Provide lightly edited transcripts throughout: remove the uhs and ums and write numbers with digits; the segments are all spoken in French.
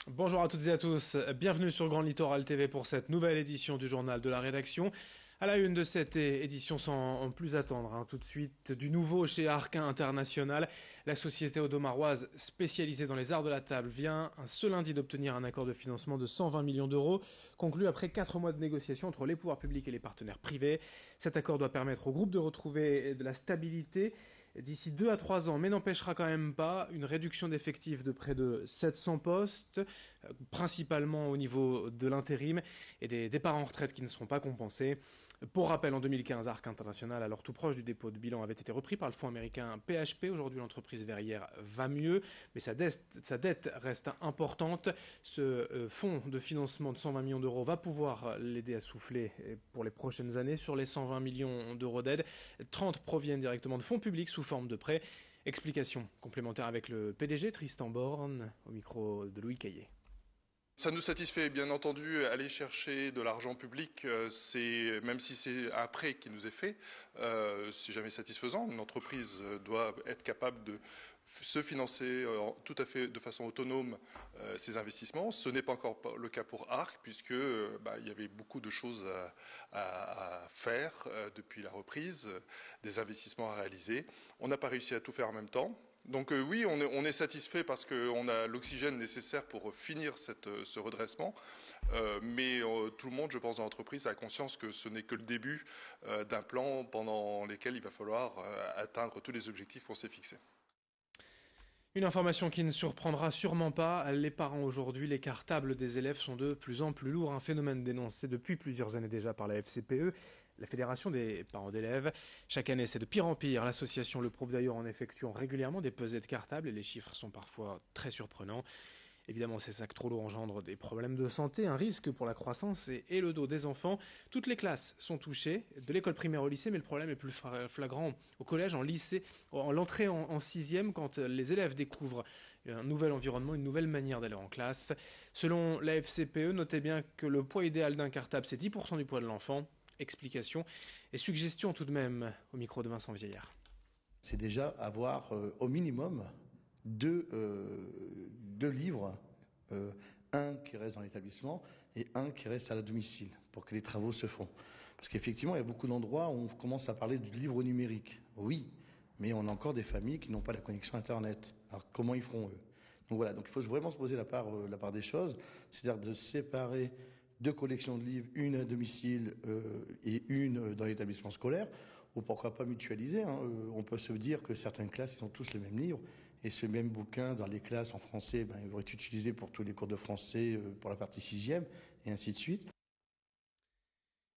Bonjour à toutes et à tous, bienvenue sur Grand Littoral TV pour cette nouvelle édition du journal de la rédaction. À la une de cette édition, sans plus attendre, tout de suite, du nouveau chez Arquin International. La société audomaroise spécialisée dans les arts de la table vient ce lundi d'obtenir un accord de financement de 120 millions d'euros, conclu après 4 mois de négociations entre les pouvoirs publics et les partenaires privés. Cet accord doit permettre au groupe de retrouver de la stabilité d'ici 2 à 3 ans, mais n'empêchera quand même pas une réduction d'effectifs de près de 700 postes, principalement au niveau de l'intérim et des départs en retraite qui ne seront pas compensés. Pour rappel, en 2015, Arc International, alors tout proche du dépôt de bilan, avait été repris par le fonds américain PHP. Aujourd'hui, l'entreprise verrière va mieux, mais sa dette reste importante. Ce fonds de financement de 120 millions d'euros va pouvoir l'aider à souffler pour les prochaines années. Sur les 120 millions d'euros d'aide, 30 proviennent directement de fonds publics sous forme de prêts. Explication complémentaire avec le PDG Tristan Borne, au micro de Louis Caillé. Ça nous satisfait, bien entendu, aller chercher de l'argent public, même si c'est un prêt qui nous est fait, c'est jamais satisfaisant. Une entreprise doit être capable de se financer tout à fait de façon autonome ses investissements. Ce n'est pas encore le cas pour Arc, puisque il y avait beaucoup de choses à faire depuis la reprise, des investissements à réaliser. On n'a pas réussi à tout faire en même temps. Donc oui, on est satisfait parce qu'on a l'oxygène nécessaire pour finir ce redressement. Mais tout le monde, je pense, dans l'entreprise a conscience que ce n'est que le début d'un plan pendant lequel il va falloir atteindre tous les objectifs qu'on s'est fixés. Une information qui ne surprendra sûrement pas les parents aujourd'hui. Les cartables des élèves sont de plus en plus lourds, un phénomène dénoncé depuis plusieurs années déjà par la FCPE, la Fédération des parents d'élèves. Chaque année, c'est de pire en pire. L'association le prouve d'ailleurs en effectuant régulièrement des pesées de cartables et les chiffres sont parfois très surprenants. Évidemment, ces sacs trop lourds engendrent des problèmes de santé, un risque pour la croissance et le dos des enfants. Toutes les classes sont touchées, de l'école primaire au lycée, mais le problème est plus flagrant au collège, en lycée, en l'entrée en sixième, quand les élèves découvrent un nouvel environnement, une nouvelle manière d'aller en classe. Selon la FCPE, notez bien que le poids idéal d'un cartable, c'est 10% du poids de l'enfant. Explication et suggestion tout de même au micro de Vincent Vieillard. C'est déjà avoir au minimum deux livres, un qui reste dans l'établissement et un qui reste à la domicile pour que les travaux se font. Parce qu'effectivement, il y a beaucoup d'endroits où on commence à parler du livre numérique. Oui, mais on a encore des familles qui n'ont pas la connexion Internet. Alors comment ils feront eux? Donc voilà, donc il faut vraiment se poser la part des choses, c'est-à-dire de séparer deux collections de livres, une à domicile et une dans l'établissement scolaire, ou pourquoi pas mutualiser. On peut se dire que certaines classes ils ont tous les mêmes livres, et ce même bouquin dans les classes en français, il va être utilisé pour tous les cours de français pour la partie sixième, et ainsi de suite.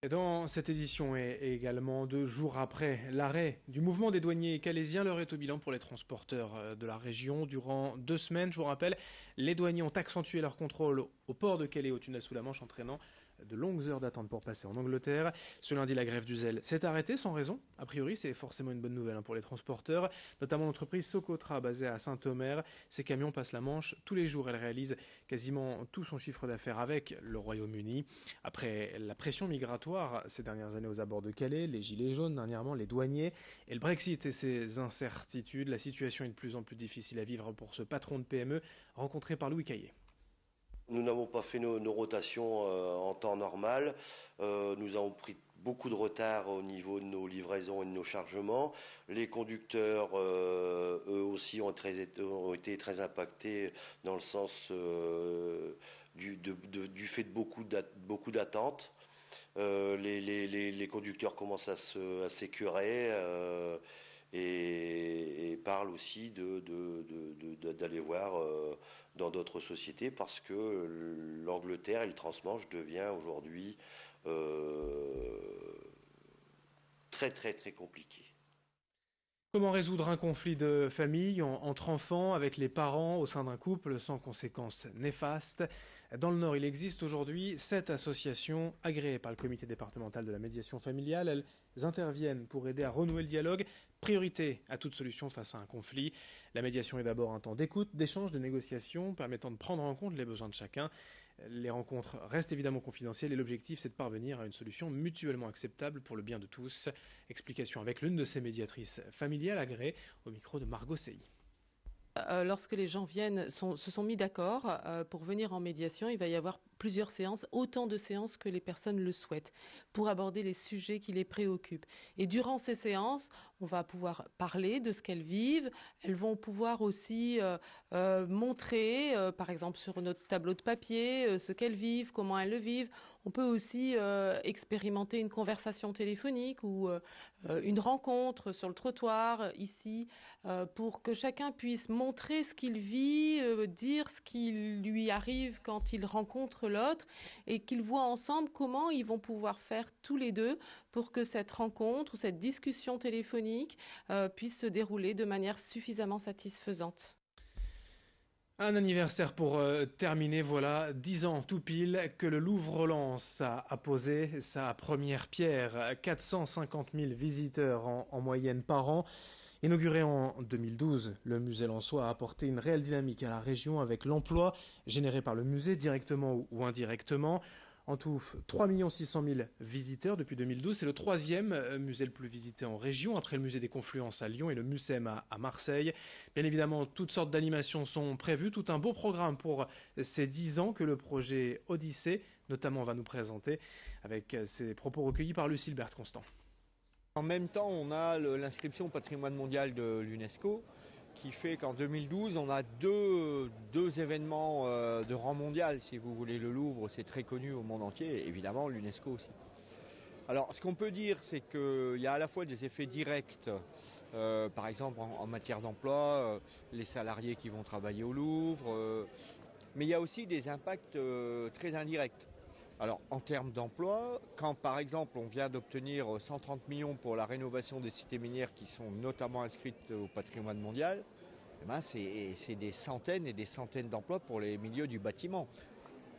Et dans cette édition et également 2 jours après l'arrêt du mouvement des douaniers calaisiens, l'heure est au bilan pour les transporteurs de la région. Durant 2 semaines, je vous rappelle, les douaniers ont accentué leur contrôle au port de Calais, au tunnel sous la Manche, entraînant de longues heures d'attente pour passer en Angleterre. Ce lundi, la grève du zèle s'est arrêtée sans raison. A priori, c'est forcément une bonne nouvelle pour les transporteurs, notamment l'entreprise Socotra basée à Saint-Omer. Ces camions passent la Manche tous les jours. Elle réalise quasiment tout son chiffre d'affaires avec le Royaume-Uni. Après la pression migratoire ces dernières années aux abords de Calais, les gilets jaunes dernièrement, les douaniers et le Brexit et ses incertitudes, la situation est de plus en plus difficile à vivre pour ce patron de PME rencontré par Louis Caillé. Nous n'avons pas fait nos rotations en temps normal. Nous avons pris beaucoup de retard au niveau de nos livraisons et de nos chargements. Les conducteurs, eux aussi, ont été très impactés dans le sens du fait de beaucoup d'attentes. Les conducteurs commencent à s'écurer et parlent aussi d'aller voir dans d'autres sociétés parce que l'Angleterre et le transmanche devient aujourd'hui très très très compliqué. Comment résoudre un conflit de famille entre enfants, avec les parents, au sein d'un couple, sans conséquences néfastes? Dans le Nord, il existe aujourd'hui 7 associations agréées par le comité départemental de la médiation familiale. Elles interviennent pour aider à renouer le dialogue. Priorité à toute solution face à un conflit. La médiation est d'abord un temps d'écoute, d'échange, de négociation, permettant de prendre en compte les besoins de chacun. Les rencontres restent évidemment confidentielles et l'objectif c'est de parvenir à une solution mutuellement acceptable pour le bien de tous. Explication avec l'une de ces médiatrices familiales agréées au micro de Margot Sey. lorsque les gens se sont mis d'accord pour venir en médiation, il va y avoir plusieurs séances, autant de séances que les personnes le souhaitent, pour aborder les sujets qui les préoccupent. Et durant ces séances, on va pouvoir parler de ce qu'elles vivent. Elles vont pouvoir aussi montrer, par exemple sur notre tableau de papier, ce qu'elles vivent, comment elles le vivent. On peut aussi expérimenter une conversation téléphonique ou une rencontre sur le trottoir ici pour que chacun puisse montrer ce qu'il vit, dire ce qui lui arrive quand il rencontre l'autre et qu'ils voient ensemble comment ils vont pouvoir faire tous les deux pour que cette rencontre ou cette discussion téléphonique puisse se dérouler de manière suffisamment satisfaisante. Un anniversaire pour terminer, voilà, 10 ans tout pile que le Louvre-Lens a posé sa première pierre, 450 000 visiteurs en moyenne par an. Inauguré en 2012, le musée lensois a apporté une réelle dynamique à la région avec l'emploi généré par le musée directement ou indirectement. En tout, 3 600 000 visiteurs depuis 2012. C'est le troisième musée le plus visité en région, après le musée des Confluences à Lyon et le Mucem à Marseille. Bien évidemment, toutes sortes d'animations sont prévues, tout un beau programme pour ces 10 ans que le projet Odyssée, notamment, va nous présenter, avec ses propos recueillis par Lucille Berthe-Constant. En même temps, on a l'inscription au patrimoine mondial de l'UNESCO qui fait qu'en 2012, on a deux événements de rang mondial, si vous voulez. Le Louvre, c'est très connu au monde entier, et évidemment l'UNESCO aussi. Alors, ce qu'on peut dire, c'est qu'il y a à la fois des effets directs, par exemple en matière d'emploi, les salariés qui vont travailler au Louvre, mais il y a aussi des impacts très indirects. Alors, en termes d'emploi, quand par exemple on vient d'obtenir 130 millions pour la rénovation des cités minières qui sont notamment inscrites au patrimoine mondial, eh ben c'est des centaines et des centaines d'emplois pour les milieux du bâtiment.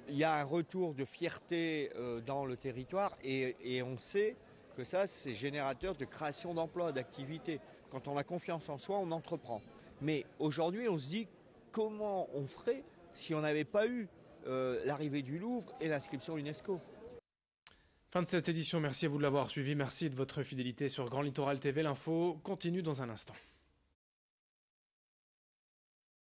Il y a un retour de fierté dans le territoire et on sait que ça, c'est générateur de création d'emplois, d'activités. Quand on a confiance en soi, on entreprend. Mais aujourd'hui, on se dit comment on ferait si on n'avait pas eu l'arrivée du Louvre et l'inscription UNESCO. Fin de cette édition, merci à vous de l'avoir suivi, merci de votre fidélité sur Grand Littoral TV. L'info continue dans un instant.